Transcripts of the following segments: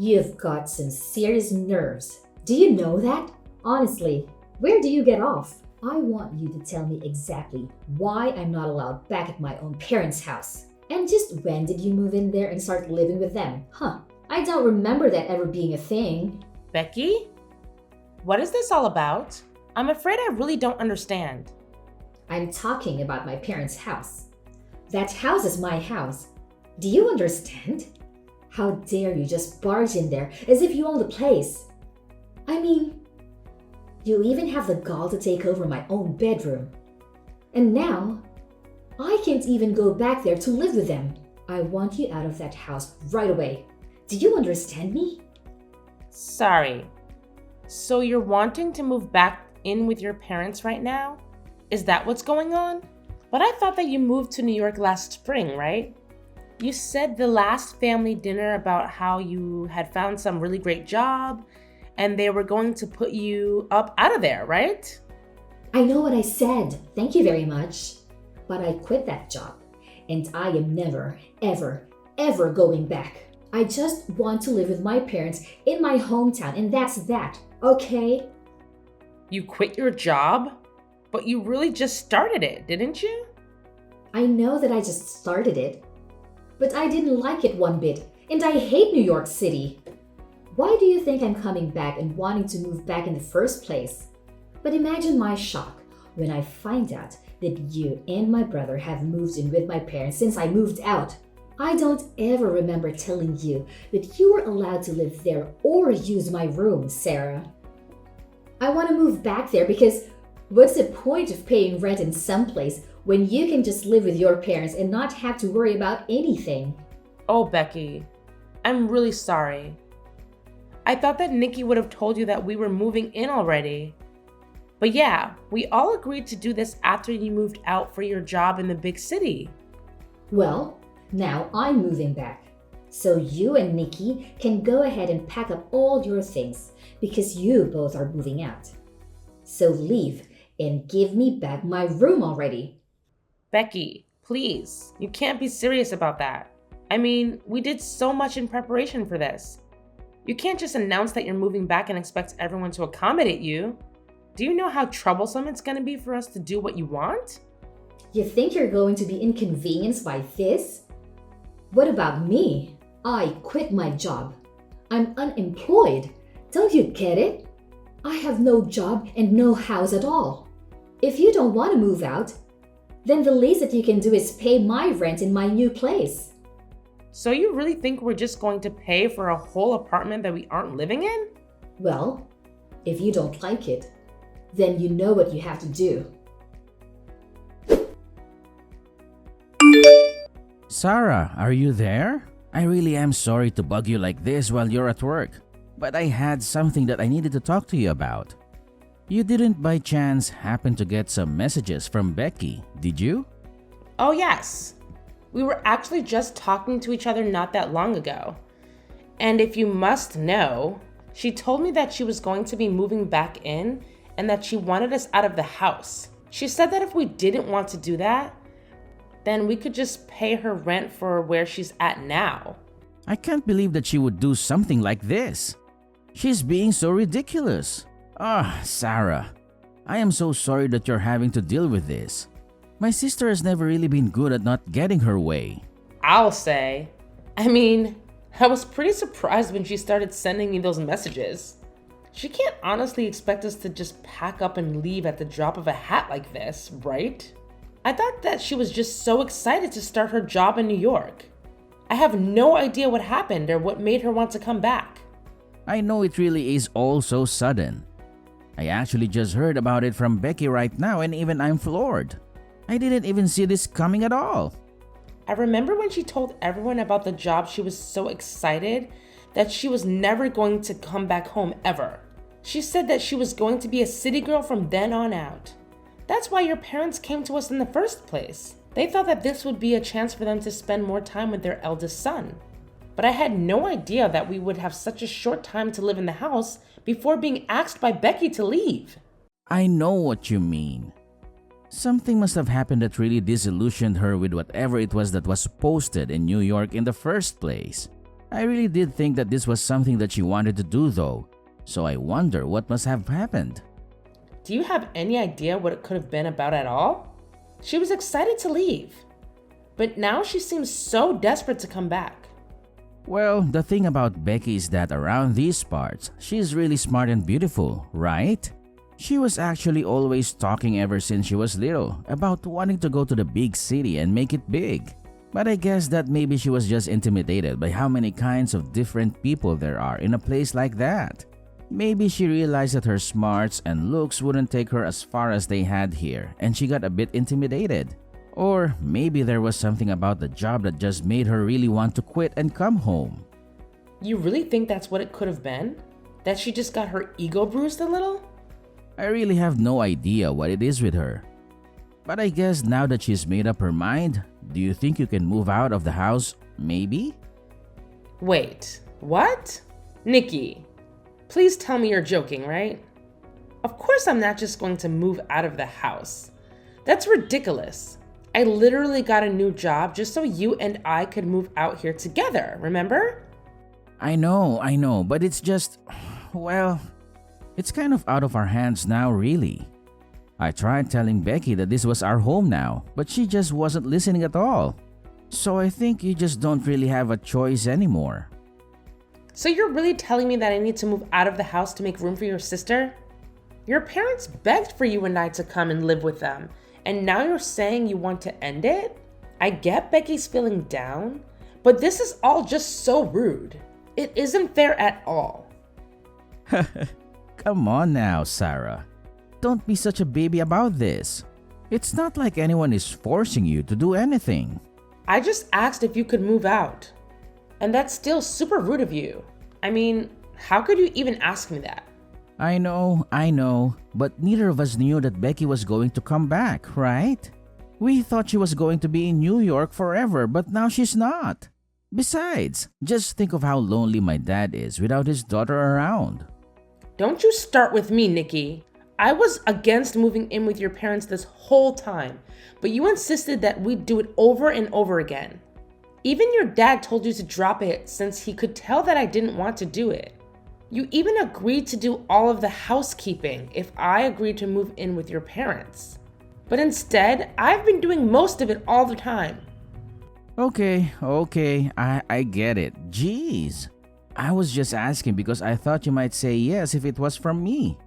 You've got some serious nerves. Do you know that? Honestly, where do you get off? I want you to tell me exactly why I'm not allowed back at my own parents' house. And just when did you move in there and start living with them? I don't remember that ever being a thing. Becky? What is this all about? I'm afraid I really don't understand. I'm talking about my parents' house. That house is my house. Do you understand? How dare you just barge in there as if you own the place? I mean, you even have the gall to take over my own bedroom. And now, I can't even go back there to live with them. I want you out of that house right away. Do you understand me? Sorry. So you're wanting to move back in with your parents right now? Is that what's going on? But I thought that you moved to New York last spring, right? You said the last family dinner about how you had found some really great job and they were going to put you up out of there, right? I know what I said. Thank you very much. But I quit that job and I am never, ever, ever going back. I just want to live with my parents in my hometown and that's that, okay? You quit your job? But you really just started it, didn't you? I know that I just started it, but I didn't like it one bit, and I hate New York City. Why do you think I'm coming back and wanting to move back in the first place? But imagine my shock when I find out that you and my brother have moved in with my parents since I moved out. I don't ever remember telling you that you were allowed to live there or use my room, Sarah. I want to move back there because what's the point of paying rent in some place when you can just live with your parents and not have to worry about anything? Oh, Becky, I'm really sorry. I thought that Nikki would have told you that we were moving in already. But yeah, we all agreed to do this after you moved out for your job in the big city. Well, now I'm moving back. So you and Nikki can go ahead and pack up all your things because you both are moving out. So leave and give me back my room already. Becky, please, you can't be serious about that. I mean, we did so much in preparation for this. You can't just announce that you're moving back and expect everyone to accommodate you. Do you know how troublesome it's going to be for us to do what you want? You think you're going to be inconvenienced by this? What about me? I quit my job. I'm unemployed. Don't you get it? I have no job and no house at all. If you don't want to move out, then the least that you can do is pay my rent in my new place. So you really think we're just going to pay for a whole apartment that we aren't living in? Well, if you don't like it, then you know what you have to do. Sarah, are you there? I really am sorry to bug you like this while you're at work, but I had something that I needed to talk to you about. You didn't by chance happen to get some messages from Becky, did you? Oh yes. We were actually just talking to each other not that long ago. And if you must know, she told me that she was going to be moving back in and that she wanted us out of the house. She said that if we didn't want to do that, then we could just pay her rent for where she's at now. I can't believe that she would do something like this. She's being so ridiculous. Sarah, I am so sorry that you're having to deal with this. My sister has never really been good at not getting her way. I'll say. I mean, I was pretty surprised when she started sending me those messages. She can't honestly expect us to just pack up and leave at the drop of a hat like this, right? I thought that she was just so excited to start her job in New York. I have no idea what happened or what made her want to come back. I know it really is all so sudden. I actually just heard about it from Becky right now and even I'm floored. I didn't even see this coming at all. I remember when she told everyone about the job, she was so excited that she was never going to come back home ever. She said that she was going to be a city girl from then on out. That's why your parents came to us in the first place. They thought that this would be a chance for them to spend more time with their eldest son. But I had no idea that we would have such a short time to live in the house before being asked by Becky to leave. I know what you mean. Something must have happened that really disillusioned her with whatever it was that was posted in New York in the first place. I really did think that this was something that she wanted to do though, so I wonder what must have happened. Do you have any idea what it could have been about at all? She was excited to leave, but now she seems so desperate to come back. Well, the thing about Becky is that around these parts, she's really smart and beautiful, right? She was actually always talking ever since she was little about wanting to go to the big city and make it big. But I guess that maybe she was just intimidated by how many kinds of different people there are in a place like that. Maybe she realized that her smarts and looks wouldn't take her as far as they had here, and she got a bit intimidated. Or maybe there was something about the job that just made her really want to quit and come home. You really think that's what it could have been? That she just got her ego bruised a little? I really have no idea what it is with her. But I guess now that she's made up her mind, do you think you can move out of the house, maybe? Wait, what? Nikki, please tell me you're joking, right? Of course I'm not just going to move out of the house. That's ridiculous. I literally got a new job just so you and I could move out here together, remember? I know, but it's just, well, it's kind of out of our hands now, really. I tried telling Becky that this was our home now, but she just wasn't listening at all. So I think you just don't really have a choice anymore. So you're really telling me that I need to move out of the house to make room for your sister? Your parents begged for you and I to come and live with them, and now you're saying you want to end it? I get Becky's feeling down, but this is all just so rude. It isn't fair at all. Come on now, Sarah. Don't be such a baby about this. It's not like anyone is forcing you to do anything. I just asked if you could move out. And that's still super rude of you. I mean, how could you even ask me that? I know, but neither of us knew that Becky was going to come back, right? We thought she was going to be in New York forever, but now she's not. Besides, just think of how lonely my dad is without his daughter around. Don't you start with me, Nikki. I was against moving in with your parents this whole time, but you insisted that we'd do it over and over again. Even your dad told you to drop it since he could tell that I didn't want to do it. You even agreed to do all of the housekeeping if I agreed to move in with your parents. But instead, I've been doing most of it all the time. Okay, I get it. Jeez. I was just asking because I thought you might say yes if it was from me.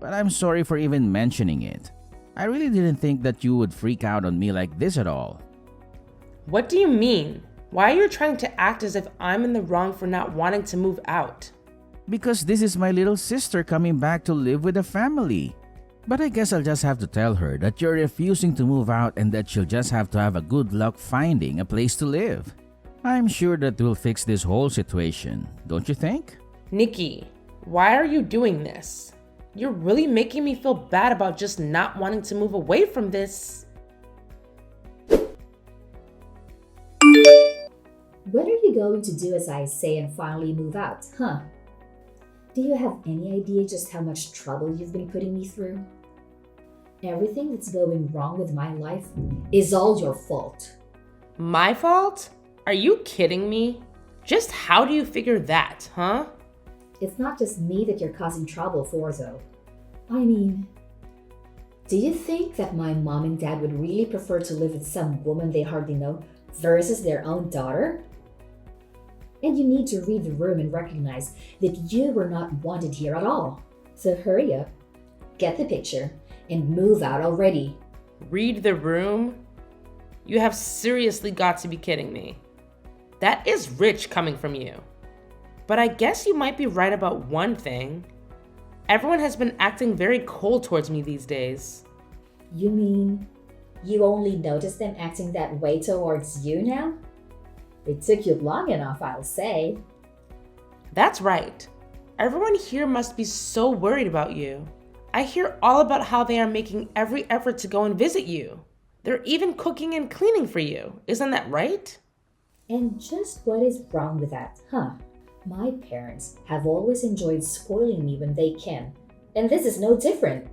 But I'm sorry for even mentioning it. I really didn't think that you would freak out on me like this at all. What do you mean? Why are you trying to act as if I'm in the wrong for not wanting to move out? Because this is my little sister coming back to live with the family. But I guess I'll just have to tell her that you're refusing to move out and that she'll just have to have a good luck finding a place to live. I'm sure that will fix this whole situation, don't you think? Nikki, why are you doing this? You're really making me feel bad about just not wanting to move away from this. When are you going to do as I say and finally move out, huh? Do you have any idea just how much trouble you've been putting me through? Everything that's going wrong with my life is all your fault. My fault? Are you kidding me? Just how do you figure that, huh? It's not just me that you're causing trouble for, though. I mean, do you think that my mom and dad would really prefer to live with some woman they hardly know versus their own daughter? And you need to read the room and recognize that you were not wanted here at all. So hurry up, get the picture, and move out already. Read the room? You have seriously got to be kidding me. That is rich coming from you. But I guess you might be right about one thing. Everyone has been acting very cold towards me these days. You mean you only notice them acting that way towards you now? It took you long enough, I'll say. That's right. Everyone here must be so worried about you. I hear all about how they are making every effort to go and visit you. They're even cooking and cleaning for you. Isn't that right? And just what is wrong with that, huh? My parents have always enjoyed spoiling me when they can, and this is no different.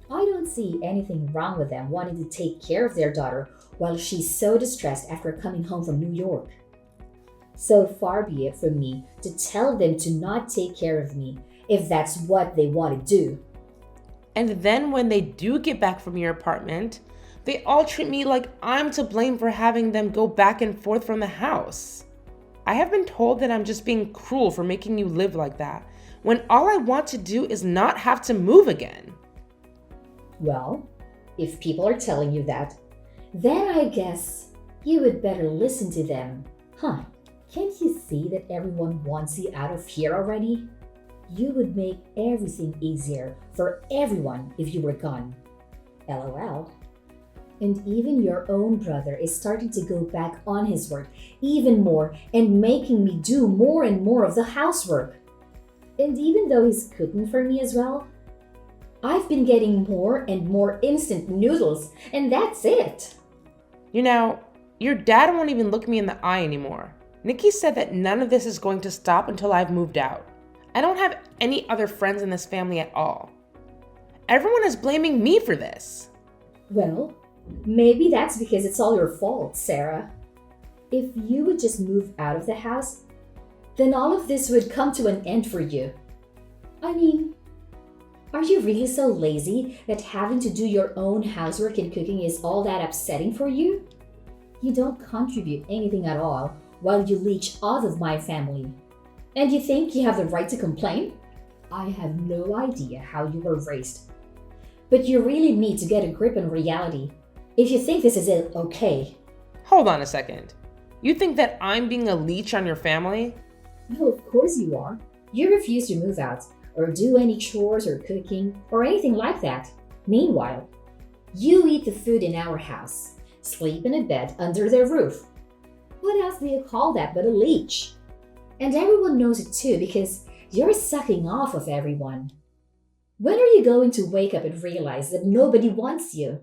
I don't see anything wrong with them wanting to take care of their daughter while she's so distressed after coming home from New York. So far be it from me to tell them to not take care of me if that's what they want to do. And then when they do get back from your apartment, they all treat me like I'm to blame for having them go back and forth from the house. I have been told that I'm just being cruel for making you live like that, when all I want to do is not have to move again. Well, if people are telling you that, then I guess you would better listen to them. Huh, can't you see that everyone wants you out of here already? You would make everything easier for everyone if you were gone. LOL. And even your own brother is starting to go back on his work even more and making me do more and more of the housework. And even though he's cooking for me as well, I've been getting more and more instant noodles, and that's it. You know, your dad won't even look me in the eye anymore. Nikki said that none of this is going to stop until I've moved out. I don't have any other friends in this family at all. Everyone is blaming me for this. Well, maybe that's because it's all your fault, Sarah. If you would just move out of the house, then all of this would come to an end for you. I mean, are you really so lazy that having to do your own housework and cooking is all that upsetting for you? You don't contribute anything at all while you leech off of my family. And you think you have the right to complain? I have no idea how you were raised. But you really need to get a grip on reality if you think this is okay. Hold on a second. You think that I'm being a leech on your family? No, of course you are. You refuse to move out or do any chores or cooking or anything like that. Meanwhile, you eat the food in our house, sleep in a bed under their roof. What else do you call that but a leech? And everyone knows it too because you're sucking off of everyone. When are you going to wake up and realize that nobody wants you?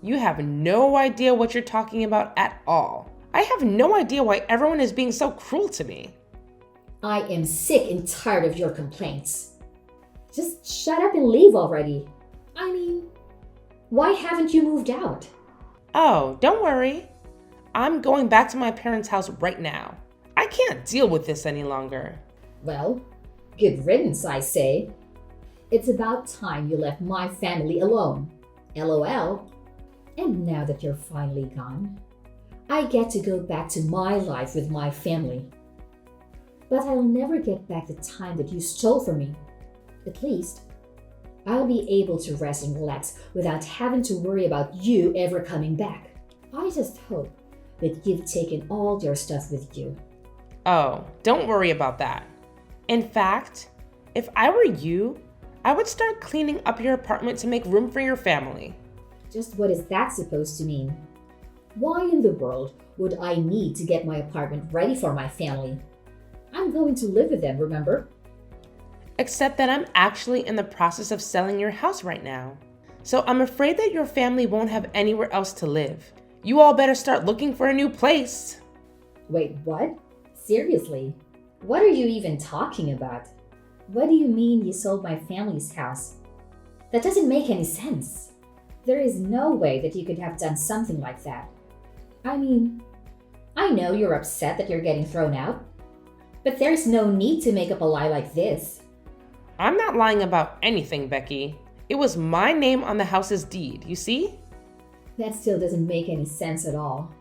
You have no idea what you're talking about at all. I have no idea why everyone is being so cruel to me. I am sick and tired of your complaints. Just shut up and leave already. I mean, why haven't you moved out? Oh, don't worry. I'm going back to my parents' house right now. I can't deal with this any longer. Well, good riddance, I say. It's about time you left my family alone. LOL. And now that you're finally gone, I get to go back to my life with my family. But I'll never get back the time that you stole from me. At least, I'll be able to rest and relax without having to worry about you ever coming back. I just hope that you've taken all your stuff with you. Oh, don't worry about that. In fact, if I were you, I would start cleaning up your apartment to make room for your family. Just what is that supposed to mean? Why in the world would I need to get my apartment ready for my family? I'm going to live with them, remember? Except that I'm actually in the process of selling your house right now. So I'm afraid that your family won't have anywhere else to live. You all better start looking for a new place. Wait, what? Seriously? What are you even talking about? What do you mean you sold my family's house? That doesn't make any sense. There is no way that you could have done something like that. I mean, I know you're upset that you're getting thrown out, but there's no need to make up a lie like this. I'm not lying about anything, Becky. It was my name on the house's deed, you see? That still doesn't make any sense at all.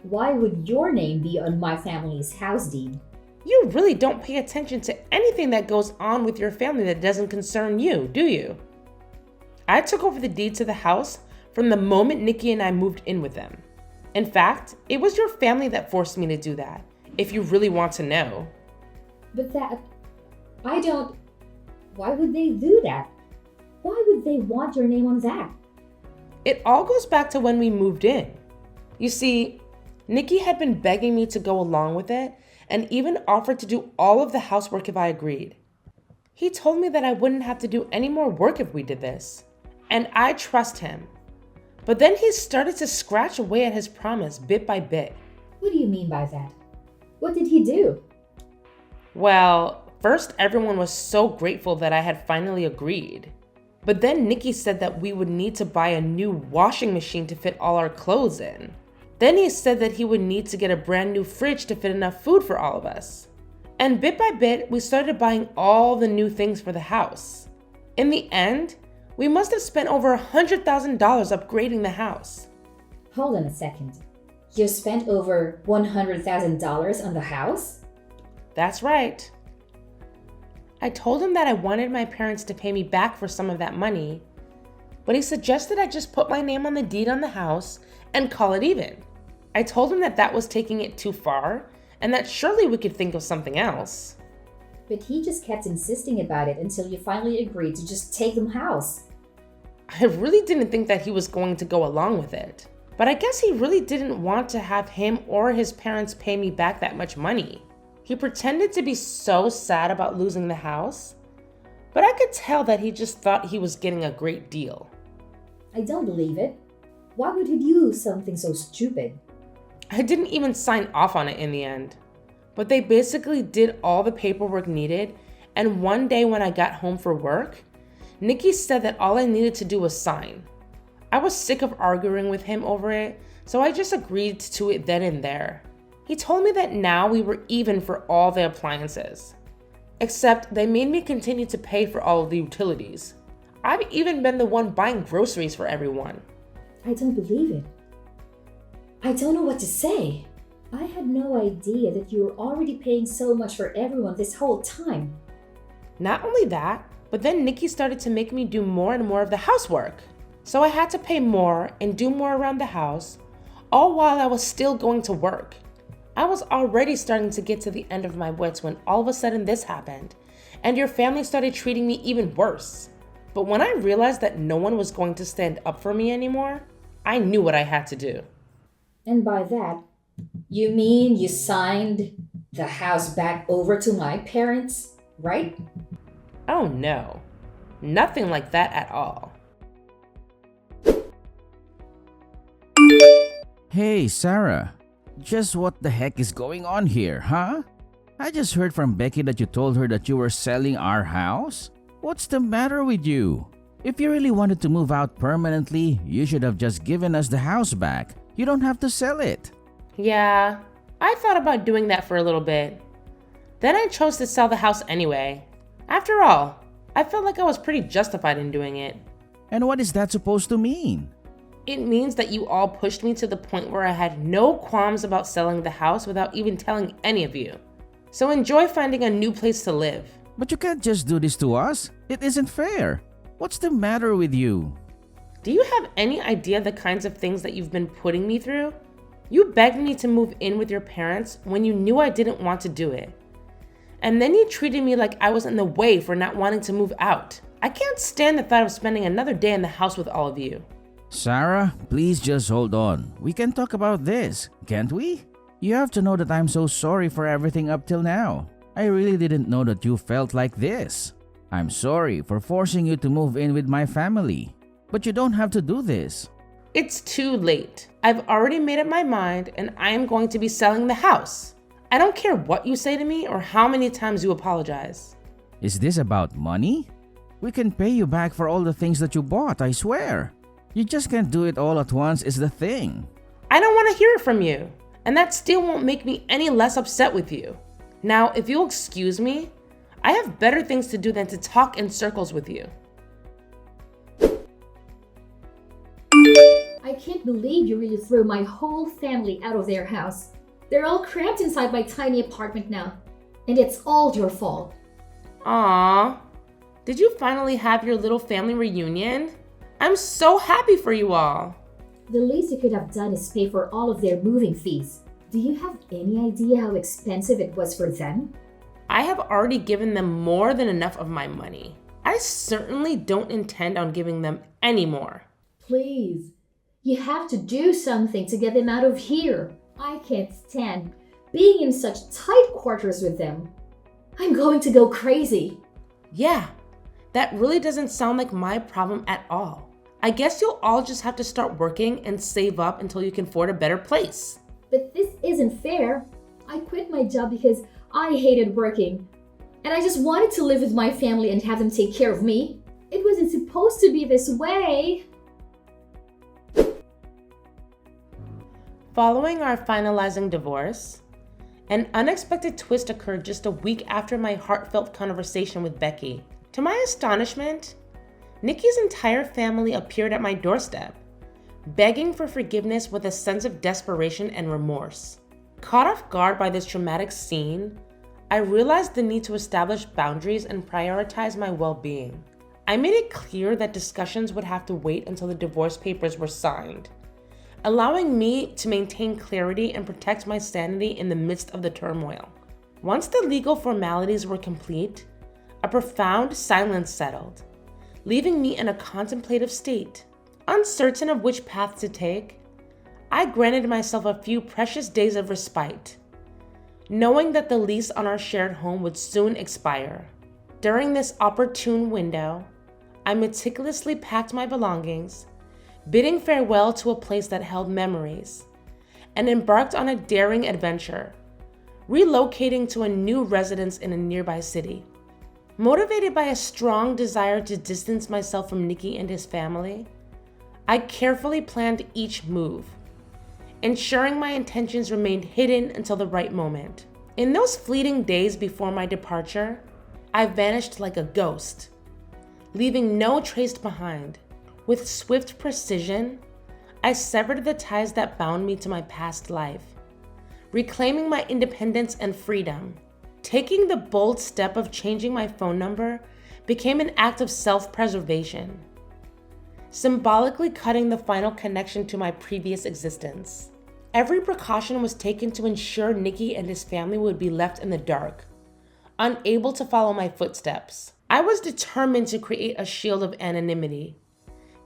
Why would your name be on my family's house deed? You really don't pay attention to anything that goes on with your family that doesn't concern you, do you? I took over the deed to the house from the moment Nikki and I moved in with them. In fact, it was your family that forced me to do that, if you really want to know. But why would they do that? Why would they want your name on that? It all goes back to when we moved in. You see, Nikki had been begging me to go along with it and even offered to do all of the housework if I agreed. He told me that I wouldn't have to do any more work if we did this, and I trust him. But then he started to scratch away at his promise bit by bit. What do you mean by that? What did he do? Well, first everyone was so grateful that I had finally agreed. But then Nikki said that we would need to buy a new washing machine to fit all our clothes in. Then he said that he would need to get a brand new fridge to fit enough food for all of us. And bit by bit, we started buying all the new things for the house. In the end, we must have spent over $100,000 upgrading the house. Hold on a second. You spent over $100,000 on the house? That's right. I told him that I wanted my parents to pay me back for some of that money, but he suggested I just put my name on the deed on the house and call it even. I told him that that was taking it too far and that surely we could think of something else. But he just kept insisting about it until you finally agreed to just take the house. I really didn't think that he was going to go along with it, but I guess he really didn't want to have him or his parents pay me back that much money. He pretended to be so sad about losing the house, but I could tell that he just thought he was getting a great deal. I don't believe it. Why would he do something so stupid? I didn't even sign off on it in the end, but they basically did all the paperwork needed, and one day when I got home for work, Nikki said that all I needed to do was sign. I was sick of arguing with him over it, so I just agreed to it then and there. He told me that now we were even for all the appliances, except they made me continue to pay for all of the utilities. I've even been the one buying groceries for everyone. I don't believe it. I don't know what to say. I had no idea that you were already paying so much for everyone this whole time. Not only that, but then Nikki started to make me do more and more of the housework. So I had to pay more and do more around the house, all while I was still going to work. I was already starting to get to the end of my wits when all of a sudden this happened, and your family started treating me even worse. But when I realized that no one was going to stand up for me anymore, I knew what I had to do. And by that, you mean you signed the house back over to my parents, right? Oh no, nothing like that at all. Hey, Sarah. Just what the heck is going on here, huh? I just heard from Becky that you told her that you were selling our house. What's the matter with you? If you really wanted to move out permanently, you should have just given us the house back. You don't have to sell it. Yeah, I thought about doing that for a little bit. Then I chose to sell the house anyway. After all, I felt like I was pretty justified in doing it. And what is that supposed to mean? It means that you all pushed me to the point where I had no qualms about selling the house without even telling any of you. So enjoy finding a new place to live. But you can't just do this to us. It isn't fair. What's the matter with you? Do you have any idea the kinds of things that you've been putting me through? You begged me to move in with your parents when you knew I didn't want to do it. And then you treated me like I was in the way for not wanting to move out. I can't stand the thought of spending another day in the house with all of you. Sarah, please just hold on. We can talk about this, can't we? You have to know that I'm so sorry for everything up till now. I really didn't know that you felt like this. I'm sorry for forcing you to move in with my family. But you don't have to do this. It's too late. I've already made up my mind and I am going to be selling the house. I don't care what you say to me or how many times you apologize. Is this about money? We can pay you back for all the things that you bought, I swear. You just can't do it all at once is the thing. I don't want to hear it from you, and that still won't make me any less upset with you. Now, if you'll excuse me, I have better things to do than to talk in circles with you. I can't believe you really threw my whole family out of their house. They're all cramped inside my tiny apartment now, and it's all your fault. Aww, did you finally have your little family reunion? I'm so happy for you all. The least you could have done is pay for all of their moving fees. Do you have any idea how expensive it was for them? I have already given them more than enough of my money. I certainly don't intend on giving them any more. Please, you have to do something to get them out of here. I can't stand being in such tight quarters with them. I'm going to go crazy. Yeah, that really doesn't sound like my problem at all. I guess you'll all just have to start working and save up until you can afford a better place. But this isn't fair. I quit my job because I hated working. And I just wanted to live with my family and have them take care of me. It wasn't supposed to be this way. Following our finalizing divorce, an unexpected twist occurred just a week after my heartfelt conversation with Becky. To my astonishment, Nikki's entire family appeared at my doorstep, begging for forgiveness with a sense of desperation and remorse. Caught off guard by this traumatic scene, I realized the need to establish boundaries and prioritize my well-being. I made it clear that discussions would have to wait until the divorce papers were signed, allowing me to maintain clarity and protect my sanity in the midst of the turmoil. Once the legal formalities were complete, a profound silence settled, leaving me in a contemplative state. Uncertain of which path to take, I granted myself a few precious days of respite, knowing that the lease on our shared home would soon expire. During this opportune window, I meticulously packed my belongings, bidding farewell to a place that held memories, and embarked on a daring adventure, relocating to a new residence in a nearby city. Motivated by a strong desire to distance myself from Nikki and his family, I carefully planned each move, ensuring my intentions remained hidden until the right moment. In those fleeting days before my departure, I vanished like a ghost, leaving no trace behind. With swift precision, I severed the ties that bound me to my past life, reclaiming my independence and freedom. Taking the bold step of changing my phone number became an act of self-preservation, symbolically cutting the final connection to my previous existence. Every precaution was taken to ensure Nikki and his family would be left in the dark, unable to follow my footsteps. I was determined to create a shield of anonymity,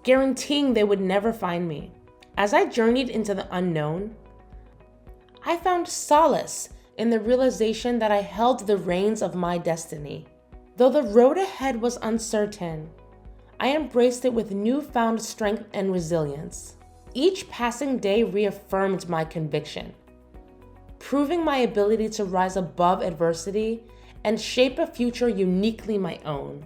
guaranteeing they would never find me. As I journeyed into the unknown, I found solace in the realization that I held the reins of my destiny. Though the road ahead was uncertain, I embraced it with newfound strength and resilience. Each passing day reaffirmed my conviction, proving my ability to rise above adversity and shape a future uniquely my own.